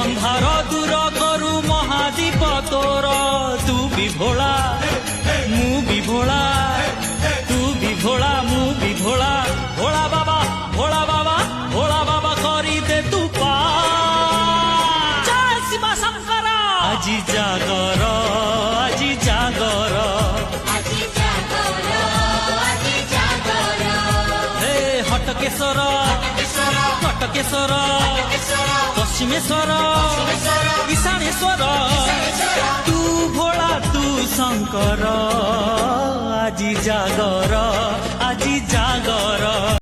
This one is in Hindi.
अंधार दूर करू महादीप तोर तू भी भोला मु भी भोला तू भी भोला मु भी भोला भोला बाबा भोला बाबा भोला बाबा करी दे तू पा जय शिव शंकर আজি जागर আজি जागर हे हटकेश्वर कटकेश्वर पश्चिमेश्वर ईशानेश्वर तू भोला तू शंकर আজি जागर আজি जागर।